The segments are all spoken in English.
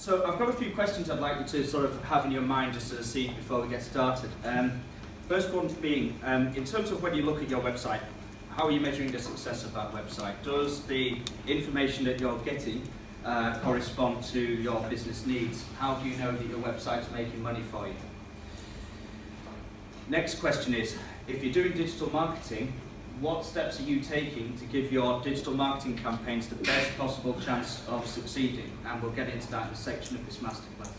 So I've got a few questions I'd like you to sort of have in your mind just as a seed before we get started. First one being, in terms of when you look at your website, how are you measuring the success of that website? Does the information that you're getting correspond to your business needs? How do you know that your website's making money for you? Next question is, if you're doing digital marketing, what steps are you taking to give your digital marketing campaigns the best possible chance of succeeding? And we'll get into that in a section of this masterclass.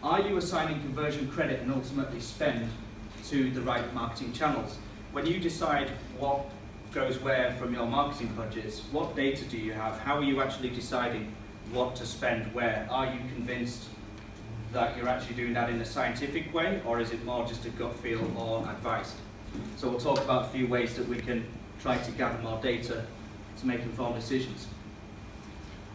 Are you assigning conversion credit and ultimately spend to the right marketing channels? When you decide what goes where from your marketing budgets, what data do you have? How are you actually deciding what to spend where? Are you convinced that you're actually doing that in a scientific way, or is it more just a gut feel or advice? So we'll talk about a few ways that we can try to gather more data to make informed decisions.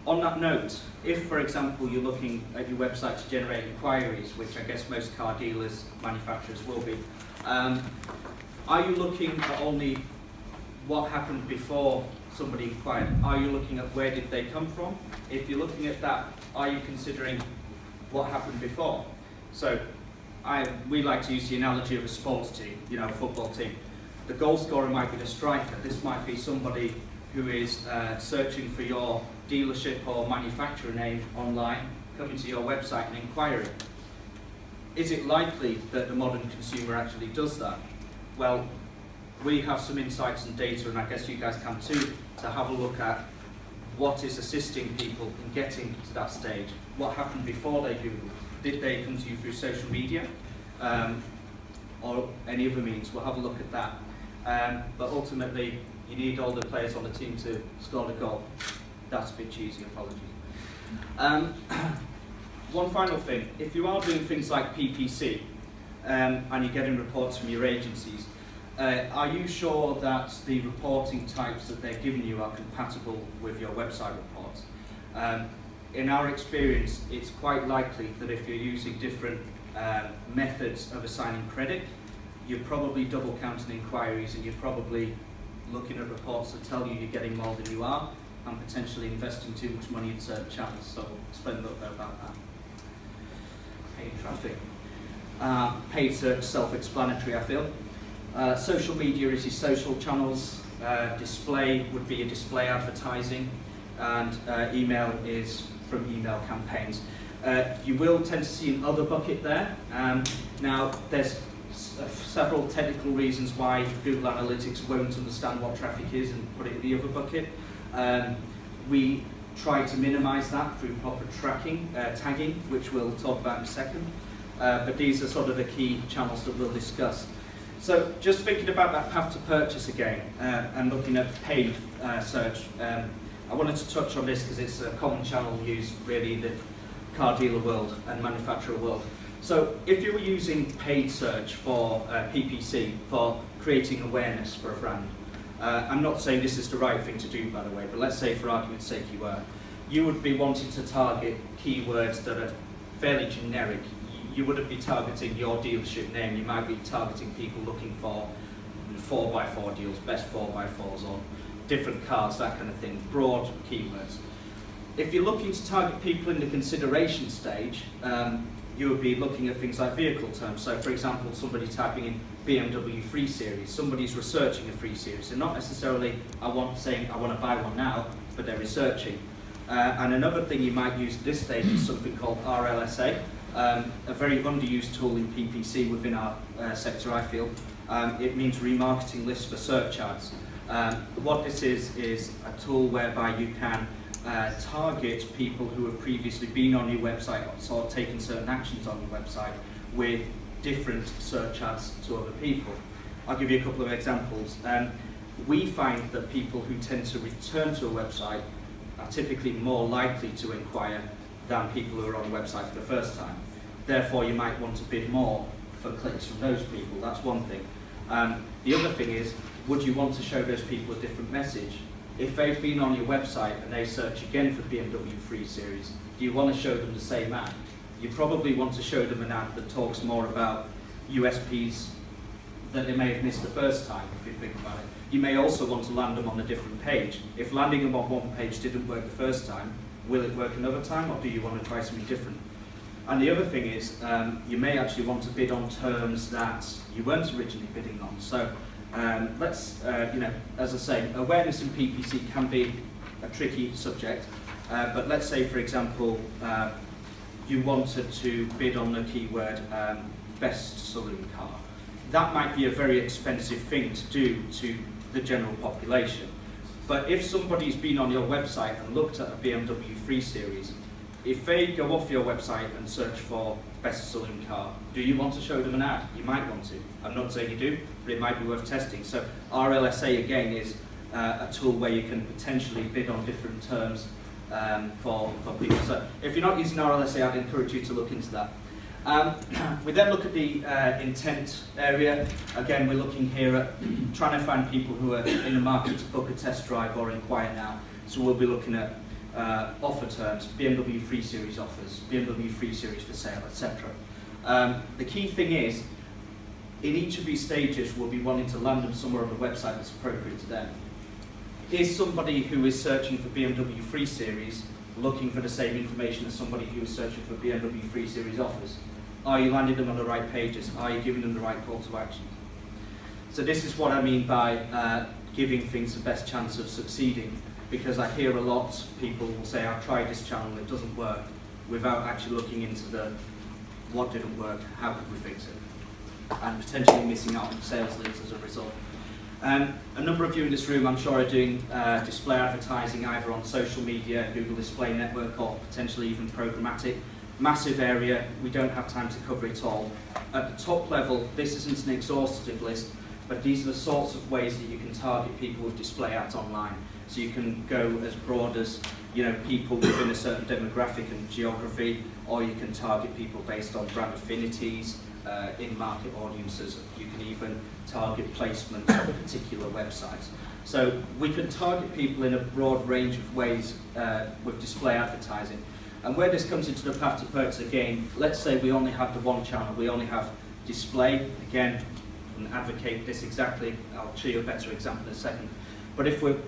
On that note, if, for example, you're looking at your website to generate inquiries, which I guess most car dealers, manufacturers will be, are you looking at only what happened before somebody inquired? Are you looking at where did they come from? If you're looking at that, are you considering what happened before? So we like to use the analogy of a sports team, a football team. The goal scorer might be the striker. This might be somebody who is searching for your dealership or manufacturer name online, coming to your website and inquiring. Is it likely that the modern consumer actually does that? Well, we have some insights and data, and I guess you guys can too, to have a look at what is assisting people in getting to that stage. What happened before they Googled? Did they come to you through social media or any other means? We'll have a look at that. But ultimately, you need all the players on the team to score the goal. That's a bit cheesy, apologies. One final thing, if you are doing things like PPC and you're getting reports from your agencies, are you sure that the reporting types that they're giving you are compatible with your website reports? In our experience, it's quite likely that if you're using different methods of assigning credit, you're probably double counting inquiries and you're probably looking at reports that tell you you're getting more than you are and potentially investing too much money in certain channels. So we'll explain a little bit about that. Paid traffic. Paid search, self-explanatory, I feel. Social media is your social channels. Display would be your display advertising, and email is from email campaigns. You will tend to see an other bucket there. Now, there's several technical reasons why Google Analytics won't understand what traffic is and put it in the other bucket. We try to minimize that through proper tracking, tagging, which we'll talk about in a second. But these are sort of the key channels that we'll discuss. So just thinking about that path to purchase again, and looking at paid search, I wanted to touch on this because it's a common channel used really in the car dealer world and manufacturer world. So if you were using paid search for PPC, for creating awareness for a brand, I'm not saying this is the right thing to do, by the way, but let's say for argument's sake you were, you would be wanting to target keywords that are fairly generic. You wouldn't be targeting your dealership name, you might be targeting people looking for 4x4 deals, best 4x4s on different cars, that kind of thing, broad keywords. If you're looking to target people in the consideration stage, you would be looking at things like vehicle terms. So for example, somebody typing in BMW 3 Series, somebody's researching a 3 Series. So not necessarily saying I want to buy one now, but they're researching. And another thing you might use at this stage is something called RLSA, a very underused tool in PPC within our sector, I feel. It means remarketing lists for search ads. What this is a tool whereby you can target people who have previously been on your website or taken certain actions on your website with different search ads to other people. I'll give you a couple of examples. We find that people who tend to return to a website are typically more likely to inquire than people who are on a website for the first time. Therefore, you might want to bid more for clicks from those people. That's one thing. The other thing is, would you want to show those people a different message? If they've been on your website and they search again for BMW 3 Series, do you want to show them the same ad? You probably want to show them an ad that talks more about USPs that they may have missed the first time, if you think about it. You may also want to land them on a different page. If landing them on one page didn't work the first time, Will it work another time, or do you want to try something different? And the other thing is, you may actually want to bid on terms that you weren't originally bidding on. So let's, as I say, awareness in PPC can be a tricky subject, but let's say, for example, you wanted to bid on the keyword best saloon car. That might be a very expensive thing to do to the general population. But if somebody's been on your website and looked at a BMW 3 Series, if they go off your website and search for best saloon car, do you want to show them an ad? You might want to. I'm not saying you do, but it might be worth testing. So RLSA again is a tool where you can potentially bid on different terms for people. So if you're not using RLSA, I'd encourage you to look into that. We then look at the intent area. Again, we're looking here at trying to find people who are in the market to book a test drive or inquire now. So we'll be looking at offer terms, BMW 3 Series offers, BMW 3 Series for sale, etc. The key thing is, in each of these stages, we'll be wanting to land them somewhere on the website that's appropriate to them. Is somebody who is searching for BMW 3 Series looking for the same information as somebody who is searching for BMW 3 Series offers? Are you landing them on the right pages? Are you giving them the right call to action? So this is what I mean by giving things the best chance of succeeding, because I hear a lot, people will say, I've tried this channel, it doesn't work, without actually looking into the what didn't work, how could we fix it, and potentially missing out on sales leads as a result. A number of you in this room, I'm sure, are doing display advertising either on social media, Google Display Network, or potentially even programmatic. Massive area, we don't have time to cover it all. At the top level, this isn't an exhaustive list, but these are the sorts of ways that you can target people with display ads online. So you can go as broad as, people within a certain demographic and geography, or you can target people based on brand affinities, in-market audiences. You can even target placements on particular websites. So we can target people in a broad range of ways with display advertising. And where this comes into the path to purchase again, let's say we only have the one channel, we only have display. Again, I can advocate this exactly, I'll show you a better example in a second. But if we're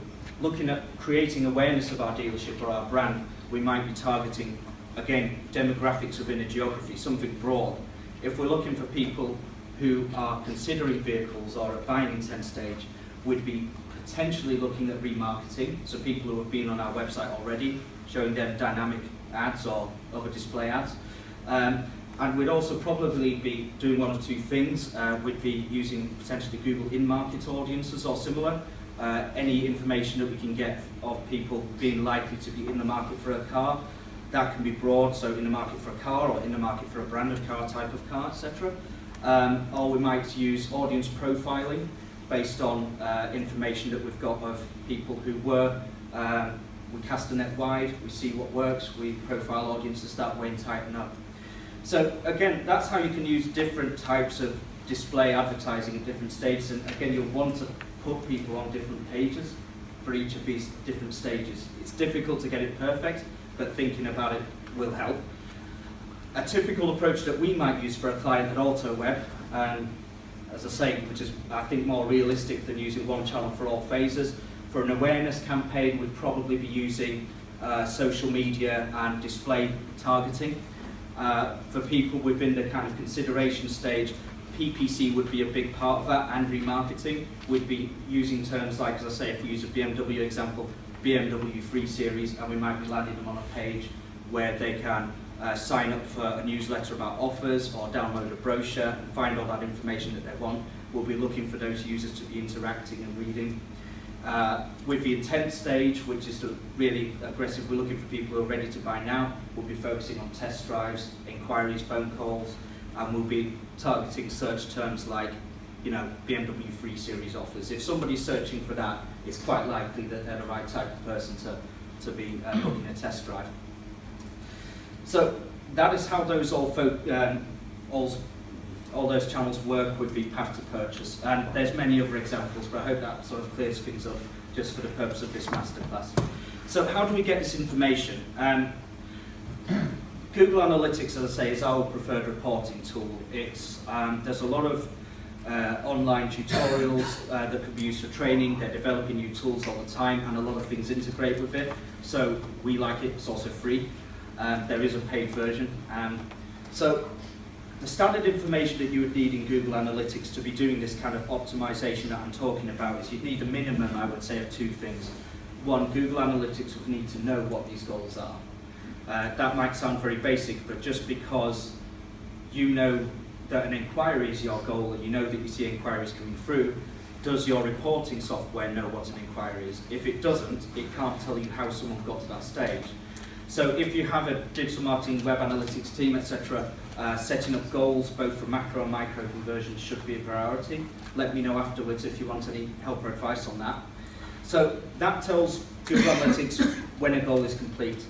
looking at creating awareness of our dealership or our brand, we might be targeting, again, demographics within a geography, something broad. If we're looking for people who are considering vehicles or at buying intent stage, we'd be potentially looking at remarketing, so people who have been on our website already, showing them dynamic ads or other display ads. And we'd also probably be doing one of two things. We'd be using potentially Google in-market audiences or similar. Any information that we can get of people being likely to be in the market for a car. That can be broad, so in the market for a car or in the market for a brand of car, type of car, etc. Or we might use audience profiling based on information that we've got of people who were, we cast a net wide, we see what works, we profile audiences that way and tighten up. So again, that's how you can use different types of display advertising at different stages, and again, you'll want to put people on different pages for each of these different stages. It's difficult to get it perfect, but thinking about it will help. A typical approach that we might use for a client at AutoWeb, as I say, which is I think more realistic than using one channel for all phases. For an awareness campaign, we'd probably be using social media and display targeting. For people within the kind of consideration stage, PPC would be a big part of that, and remarketing. We'd be using terms like, as I say, if we use a BMW example, BMW 3 Series, and we might be landing them on a page where they can sign up for a newsletter about offers or download a brochure and find all that information that they want. We'll be looking for those users to be interacting and reading. With the intent stage, which is really aggressive, we're looking for people who are ready to buy now. We'll be focusing on test drives, inquiries, phone calls, and we'll be targeting search terms like, BMW 3 Series offers. If somebody's searching for that, it's quite likely that they're the right type of person to be booking a test drive. So that is how those all those channels work with the path to purchase. And there's many other examples, but I hope that sort of clears things up just for the purpose of this masterclass. So how do we get this information? Google Analytics, as I say, is our preferred reporting tool. It's, there's a lot of online tutorials that could be used for training. They're developing new tools all the time, and a lot of things integrate with it. So we like it. It's also free. There is a paid version. So the standard information that you would need in Google Analytics to be doing this kind of optimization that I'm talking about is you'd need a minimum, I would say, of two things. One, Google Analytics would need to know what these goals are. That might sound very basic, but just because you know that an inquiry is your goal and you know that you see inquiries coming through, does your reporting software know what an inquiry is? If it doesn't, it can't tell you how someone got to that stage. So if you have a digital marketing, web analytics team, etc., setting up goals both for macro and micro conversions should be a priority. Let me know afterwards if you want any help or advice on that. So that tells Google Analytics when a goal is complete.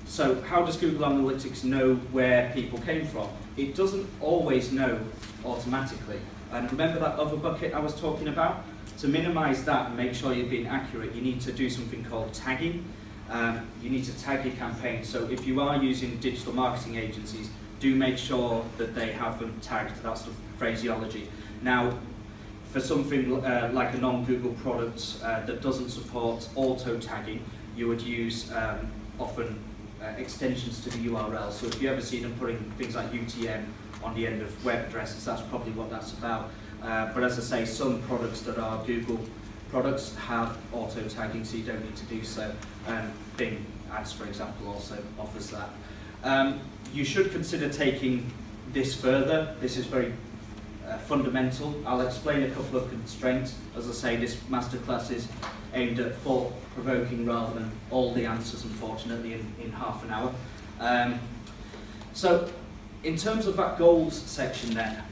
So how does Google Analytics know where people came from? It doesn't always know automatically. And remember that other bucket I was talking about? To minimize that and make sure you're being accurate, you need to do something called tagging. You need to tag your campaign. So if you are using digital marketing agencies, do make sure that they have them tagged. That's the phraseology. Now, for something like a non-Google product that doesn't support auto-tagging, you would use often extensions to the URL. So if you ever see them putting things like UTM on the end of web addresses, that's probably what that's about. But as I say, some products that are Google products have auto-tagging, so you don't need to do so. Bing Ads, for example, also offers that. You should consider taking this further. This is very fundamental. I'll explain a couple of constraints. As I say, this masterclass is aimed at thought-provoking rather than all the answers, unfortunately, in half an hour. So in terms of that goals section then,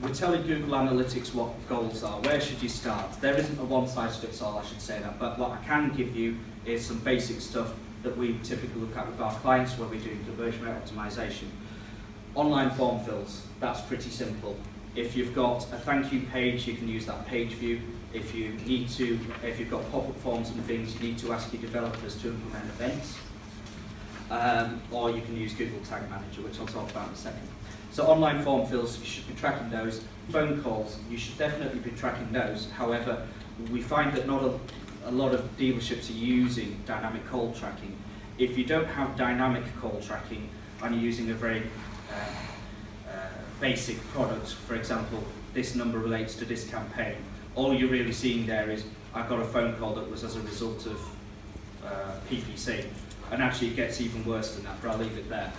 we're telling Google Analytics what goals are. Where should you start? There isn't a one-size-fits-all, I should say that, but what I can give you is some basic stuff that we typically look at with our clients when we're doing conversion rate optimization. Online form fills, that's pretty simple. If you've got a thank you page, you can use that page view. If you've got pop-up forms and things, you need to ask your developers to implement events. Or you can use Google Tag Manager, which I'll talk about in a second. So online form fills, you should be tracking those. Phone calls, you should definitely be tracking those. However, we find that not a lot of dealerships are using dynamic call tracking. If you don't have dynamic call tracking and you're using a very basic product, for example, this number relates to this campaign, all you're really seeing there is, I got a phone call that was as a result of PPC. And actually it gets even worse than that, but I'll leave it there.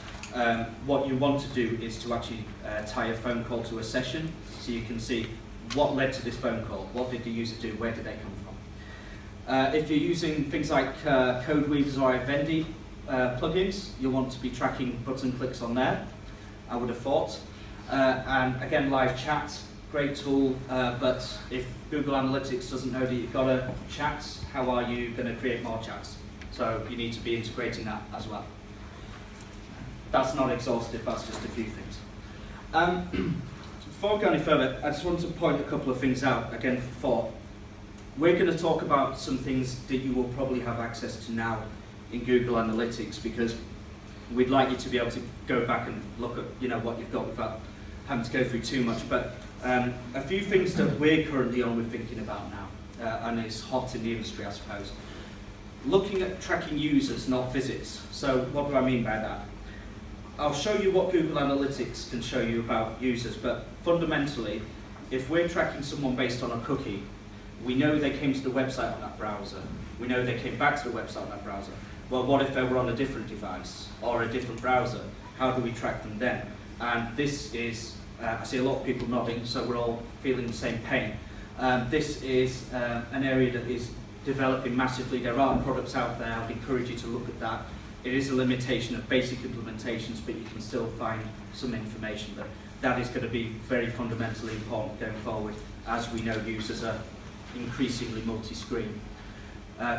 What you want to do is to actually tie a phone call to a session, so you can see what led to this phone call, what did the user do, where did they come from. If you're using things like Code Weavers or Ivendi plugins, you'll want to be tracking button clicks on there, I would have thought. And again, live chat, great tool, but if Google Analytics doesn't know that you've got a chat, how are you going to create more chats? So you need to be integrating that as well. That's not exhaustive, that's just a few things. Before we go any further, I just want to point a couple of things out, again, for thought. We're going to talk about some things that you will probably have access to now in Google Analytics, because we'd like you to be able to go back and look at what you've got without having to go through too much. But a few things that we're currently on, we're thinking about now, and it's hot in the industry, I suppose. Looking at tracking users, not visits. So what do I mean by that? I'll show you what Google Analytics can show you about users, but fundamentally, if we're tracking someone based on a cookie, we know they came to the website on that browser. We know they came back to the website on that browser. Well, what if they were on a different device or a different browser? How do we track them then? And this is, I see a lot of people nodding, so we're all feeling the same pain. This is an area that is developing massively. There are products out there. I'd encourage you to look at that. It is a limitation of basic implementations, but you can still find some information. But that is going to be very fundamentally important going forward, as we know users are increasingly multi-screen.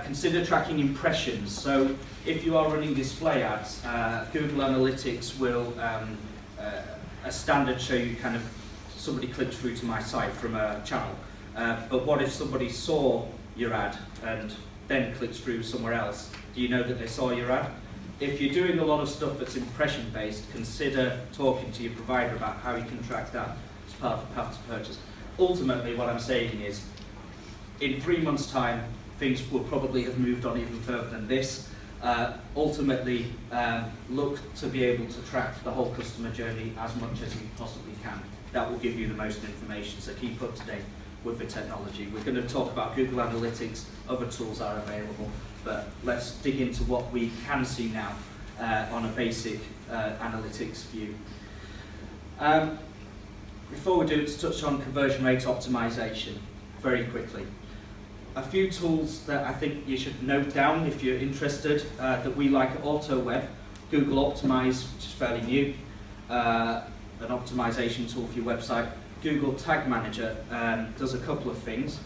Consider tracking impressions. So if you are running display ads, Google Analytics will, a standard show you kind of, somebody clicked through to my site from a channel. But what if somebody saw your ad and then clicks through somewhere else? Do you know that they saw your ad? If you're doing a lot of stuff that's impression based, consider talking to your provider about how you can track that as part of the path to purchase. ultimately what I'm saying is, in 3 months' time, things will probably have moved on even further than this. Ultimately, look to be able to track the whole customer journey as much as you possibly can. That will give you the most information, so keep up to date with the technology. We're going to talk about Google Analytics, other tools are available, but let's dig into what we can see now on a basic analytics view. Before we do, let's touch on conversion rate optimization very quickly. A few tools that I think you should note down if you're interested that we like at AutoWeb. Google Optimize, which is fairly new, an optimization tool for your website. Google Tag Manager does a couple of things.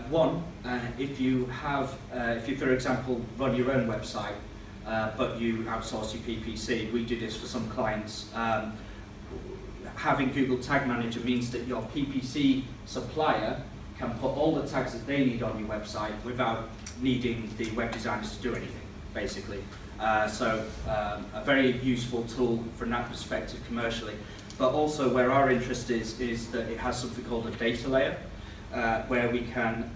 One, if you for example run your own website, but you outsource your PPC, we do this for some clients. Having Google Tag Manager means that your PPC supplier can put all the tags that they need on your website without needing the web designers to do anything, basically. So a very useful tool from that perspective commercially. But also where our interest is that it has something called a data layer, where we can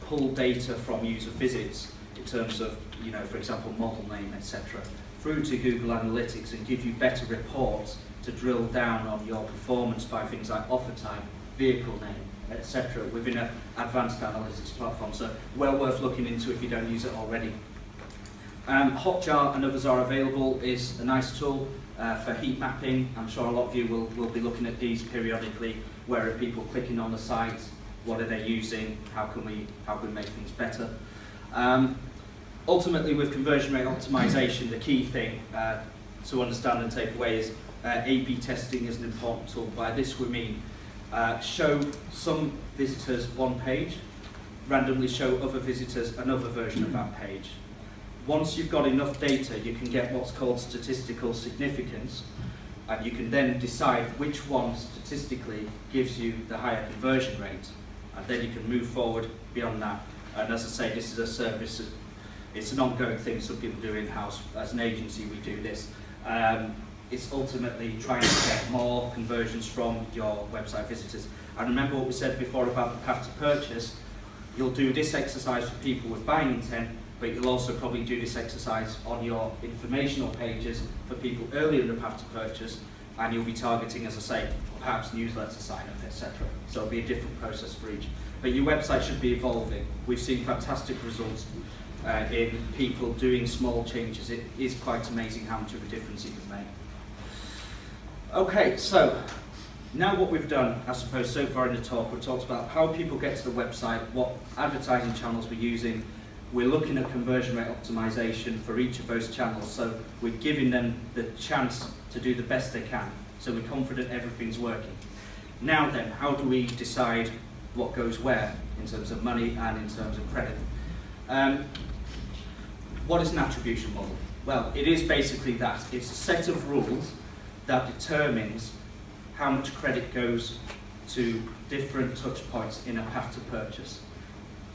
pull data from user visits in terms of, for example, model name, etc., through to Google Analytics and give you better reports to drill down on your performance by things like offer type, vehicle name, etc., within an advanced analytics platform. So well worth looking into if you don't use it already. Hotjar and others are available, is a nice tool for heat mapping. I'm sure a lot of you will be looking at these periodically. Where are people clicking on the site? What are they using? How can we make things better? Ultimately, with conversion rate optimization, the key thing to understand and take away is A/B testing is an important tool. By this we mean show some visitors one page, randomly show other visitors another version of that page. Once you've got enough data, you can get what's called statistical significance, and you can then decide which one statistically gives you the higher conversion rate, and then you can move forward beyond that. And as I say, this is a service, it's an ongoing thing some people do in-house. As an agency, we do this. It's ultimately trying to get more conversions from your website visitors. And remember what we said before about the path to purchase. You'll do this exercise for people with buying intent, but you'll also probably do this exercise on your informational pages for people earlier in the path to purchase, and you'll be targeting, as I say, perhaps newsletter sign-up, etc. So it'll be a different process for each. But your website should be evolving. We've seen fantastic results in people doing small changes. It is quite amazing how much of a difference it can make. Okay, so now what we've done, I suppose, so far in the talk, we've talked about how people get to the website, what advertising channels we're using. We're looking at conversion rate optimization for each of those channels, so we're giving them the chance to do the best they can, so we're confident everything's working. Now then, how do we decide what goes where in terms of money and in terms of credit? What is an attribution model? Well, it is basically that. It's a set of rules that determines how much credit goes to different touch points in a path to purchase.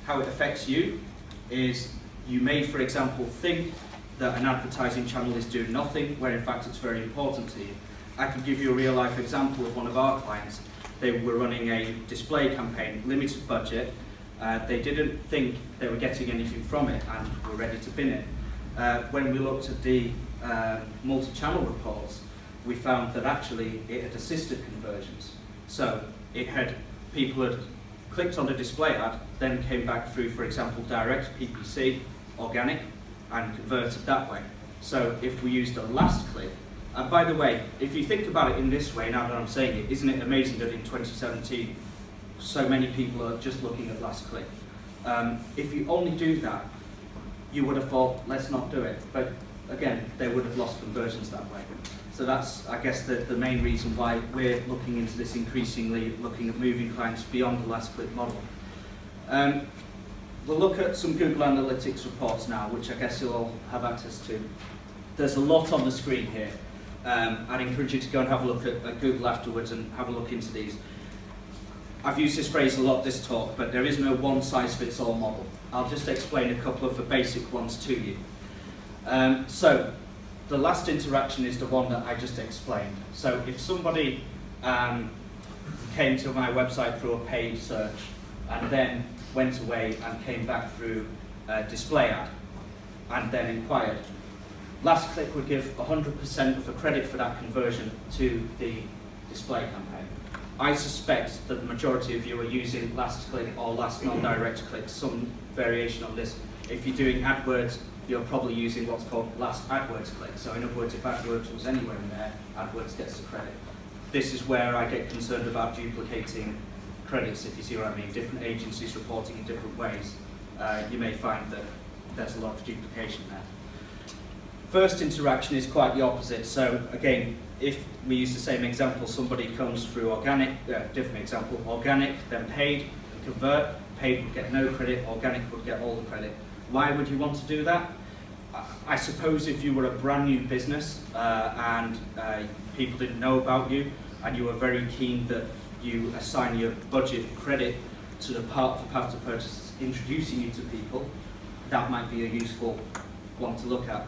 How it affects you is you may, for example, think that an advertising channel is doing nothing, where in fact it's very important to you. I can give you a real life example of one of our clients. They were running a display campaign, limited budget. They didn't think they were getting anything from it and were ready to bin it. When we looked at the multi-channel reports, we found that actually it had assisted conversions. So people had clicked on the display ad, then came back through, for example, direct PPC, organic, and converted that way. So if we used a last click, and by the way, if you think about it in this way, now that I'm saying it, isn't it amazing that in 2017, so many people are just looking at last click? If you only do that, you would have thought, let's not do it. But again, they would have lost conversions that way. So that's, I guess, the main reason why we're looking into this increasingly, looking at moving clients beyond the last click model. We'll look at some Google Analytics reports now, which I guess you'll all have access to. There's a lot on the screen here. I'd encourage you to go and have a look at Google afterwards and have a look into these. I've used this phrase a lot this talk, but there is no one-size-fits-all model. I'll just explain a couple of the basic ones to you. So the last interaction is the one that I just explained. So if somebody came to my website through a paid search, and then went away and came back through a display ad, and then inquired. Last Click would give 100% of the credit for that conversion to the display campaign. I suspect that the majority of you are using Last Click or Last Non-Direct Click, some variation on this. If you're doing AdWords, you're probably using what's called Last AdWords Click. So in other words, if AdWords was anywhere in there, AdWords gets the credit. This is where I get concerned about duplicating credits, if you see what I mean. Different agencies reporting in different ways. You may find that there's a lot of duplication there. First interaction is quite the opposite. So again, if we use the same example, somebody comes through organic, different example, organic, then paid, convert, paid would get no credit, organic would get all the credit. Why would you want to do that? I suppose if you were a brand new business and people didn't know about you, and you were very keen that you assign your budget credit to the part of the path to purchase introducing you to people, that might be a useful one to look at.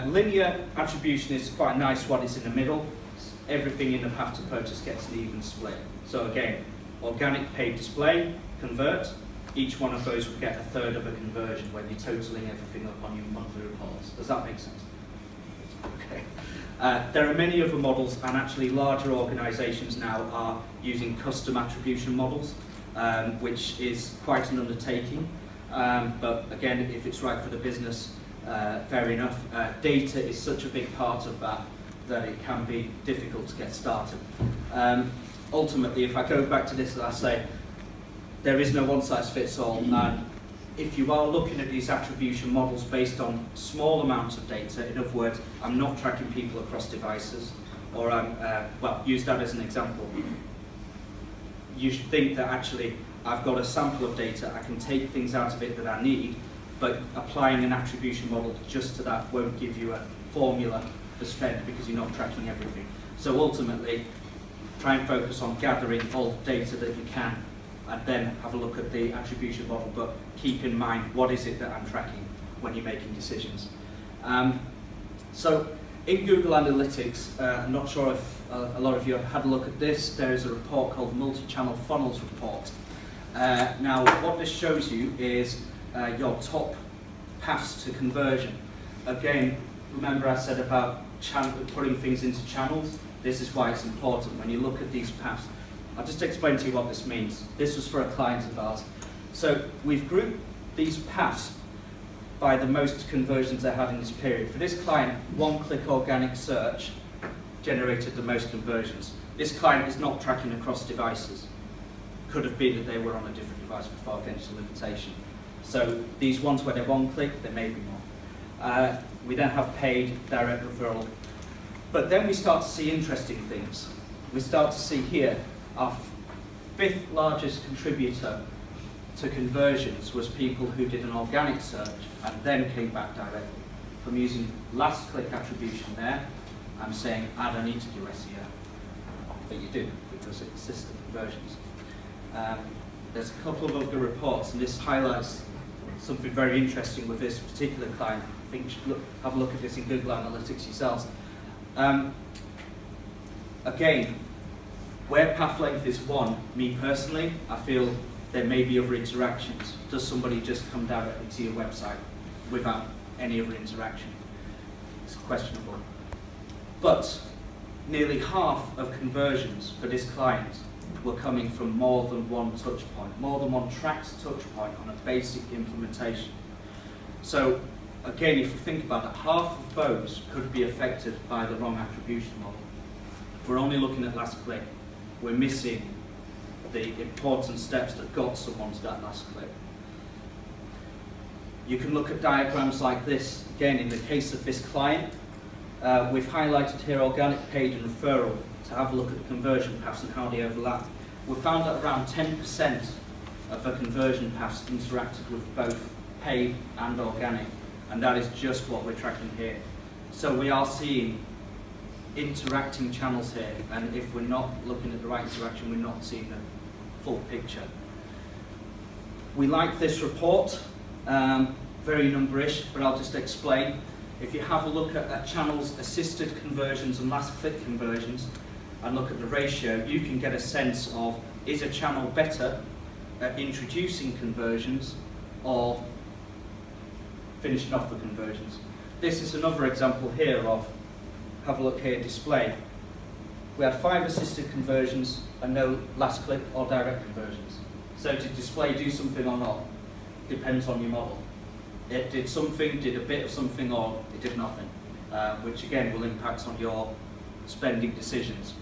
Linear attribution is quite a nice one. It's in the middle. Everything in the path to purchase gets an even split. So again, organic, paid, display, convert. Each one of those would get a third of a conversion when you're totaling everything up on your monthly reports. Does that make sense? Okay. There are many other models, and actually larger organisations now are using custom attribution models, which is quite an undertaking. But again, if it's right for the business, fair enough. Data is such a big part of that it can be difficult to get started. Ultimately, if I go back to this, as I say, there is no one-size-fits-all, and if you are looking at these attribution models based on small amounts of data, in other words, I'm not tracking people across devices, or well, use that as an example. You should think that actually I've got a sample of data, I can take things out of it that I need, but applying an attribution model just to that won't give you a formula for spend because you're not tracking everything. So ultimately, try and focus on gathering all the data that you can, and then have a look at the attribution model, but keep in mind what is it that I'm tracking when you're making decisions. So in Google Analytics, I'm not sure if a lot of you have had a look at this, there is a report called Multi-Channel Funnels Report. Now what this shows you is your top paths to conversion. Again, remember I said about putting things into channels? This is why it's important. When you look at these paths, I'll just explain to you what this means. This was for a client of ours. So we've grouped these paths by the most conversions they had in this period. For this client, one-click organic search generated the most conversions. This client is not tracking across devices. Could have been that they were on a different device before, against a limitation. So these ones where they're one-click, there may be more. We then have paid, direct referral. But then we start to see interesting things. We start to see here, our fifth largest contributor to conversions was people who did an organic search and then came back directly. From using last click attribution there, I'm saying I don't need to do SEO. But you do, because it assists the conversions. There's a couple of other reports, and this highlights something very interesting with this particular client. I think you should have a look at this in Google Analytics yourselves. Again, where path length is one, me personally, I feel there may be other interactions. Does somebody just come directly to your website without any other interaction? It's questionable. But nearly half of conversions for this client were coming from more than one touch point, more than one tracked touch point on a basic implementation. So again, if you think about it, half of those could be affected by the wrong attribution model. If we're only looking at last click, we're missing the important steps that got someone to that last click. You can look at diagrams like this. Again, in the case of this client, we've highlighted here organic, paid and referral to have a look at the conversion paths and how they overlap. We found that around 10% of the conversion paths interacted with both paid and organic, and that is just what we're tracking here. So we are seeing interacting channels here, and if we're not looking at the right interaction, we're not seeing the full picture. We like this report, very numberish, but I'll just explain. If you have a look at channels assisted conversions and last click conversions, and look at the ratio, you can get a sense of, is a channel better at introducing conversions or finishing off the conversions. This is another example here of, have a look here, display. We had 5 assisted conversions and no last click or direct conversions. So did display do something or not? Depends on your model. It did something, did a bit of something, or it did nothing, which again will impact on your spending decisions.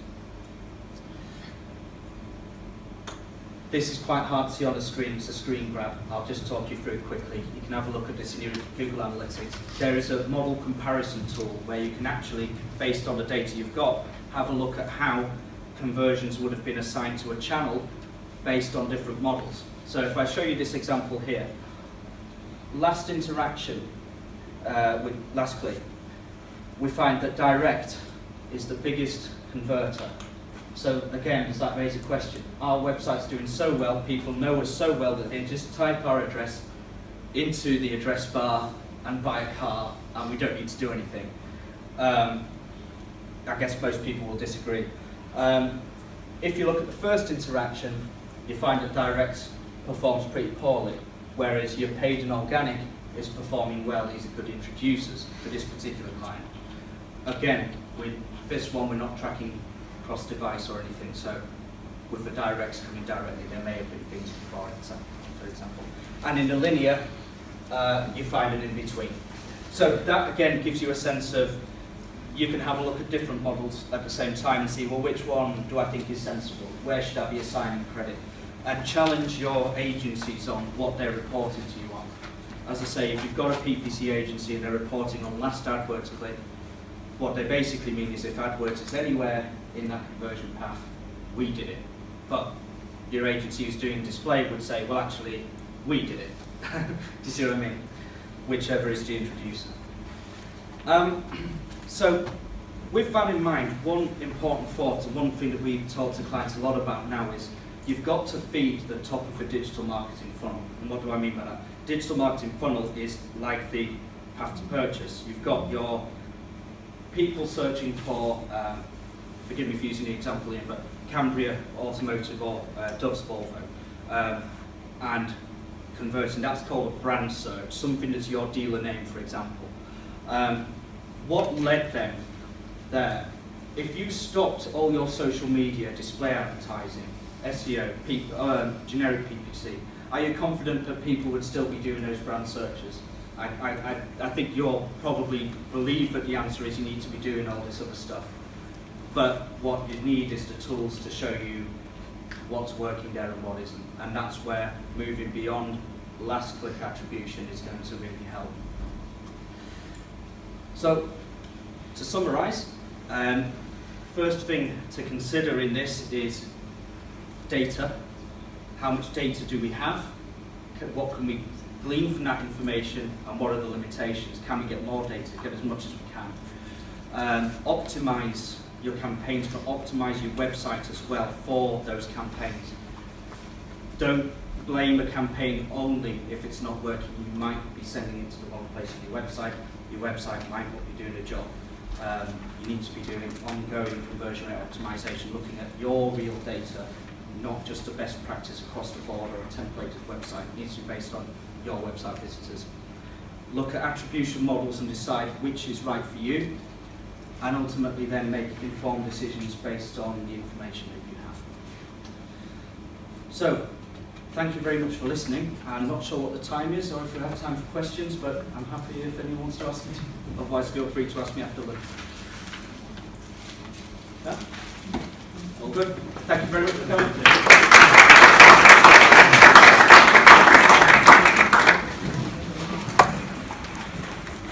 This is quite hard to see on the screen, it's a screen grab. I'll just talk you through it quickly. You can have a look at this in your Google Analytics. There is a model comparison tool where you can actually, based on the data you've got, have a look at how conversions would have been assigned to a channel based on different models. So if I show you this example here, last interaction with last click, we find that direct is the biggest converter. So again, does that raise a question? Our website's doing so well, people know us so well that they just type our address into the address bar and buy a car, and we don't need to do anything. I guess most people will disagree. If you look at the first interaction, you find that direct performs pretty poorly, whereas your paid and organic is performing well. These are good introducers for this particular client. Again, with this one, we're not tracking cross-device or anything, so with the directs coming directly, there may have been things before, for example. And in the linear, you find it in between. So that, again, gives you a sense of, you can have a look at different models at the same time and see, well, which one do I think is sensible? Where should I be assigning credit? And challenge your agencies on what they're reporting to you on. As I say, if you've got a PPC agency and they're reporting on last AdWords click, what they basically mean is if AdWords is anywhere in that conversion path, we did it. But your agency who's doing display would say, well, actually, we did it. Do you see what I mean? Whichever is the introducer. So with that in mind, one important thought and one thing that we talk to clients a lot about now is you've got to feed the top of a digital marketing funnel. And what do I mean by that? Digital marketing funnel is like the path to purchase. You've got your people searching for, forgive me for using the example here, but Cambria Automotive or Dove's Volvo, and converting, that's called a brand search, something that's your dealer name, for example. What led them there? If you stopped all your social media, display advertising, SEO, generic PPC, are you confident that people would still be doing those brand searches? I think you'll probably believe that the answer is you need to be doing all this other stuff. But what you need is the tools to show you what's working there and what isn't. And that's where moving beyond last click attribution is going to really help. So, to summarize, first thing to consider in this is data. How much data do we have? What can we glean from that information, and what are the limitations? Can we get more data? Get as much as we can. Optimize your campaigns, but optimize your website as well for those campaigns. Don't blame a campaign only if it's not working. You might be sending it to the wrong place on your website. Your website might not be doing a job. You need to be doing ongoing conversion rate optimization, looking at your real data, not just a best practice across the board or a templated website. It needs to be based on your website visitors. Look at attribution models and decide which is right for you, and ultimately then make informed decisions based on the information that you have. So, thank you very much for listening. I'm not sure what the time is or if we have time for questions, but I'm happy if anyone wants to ask me. Otherwise, feel free to ask me after lunch. Yeah? All good? Thank you very much for coming.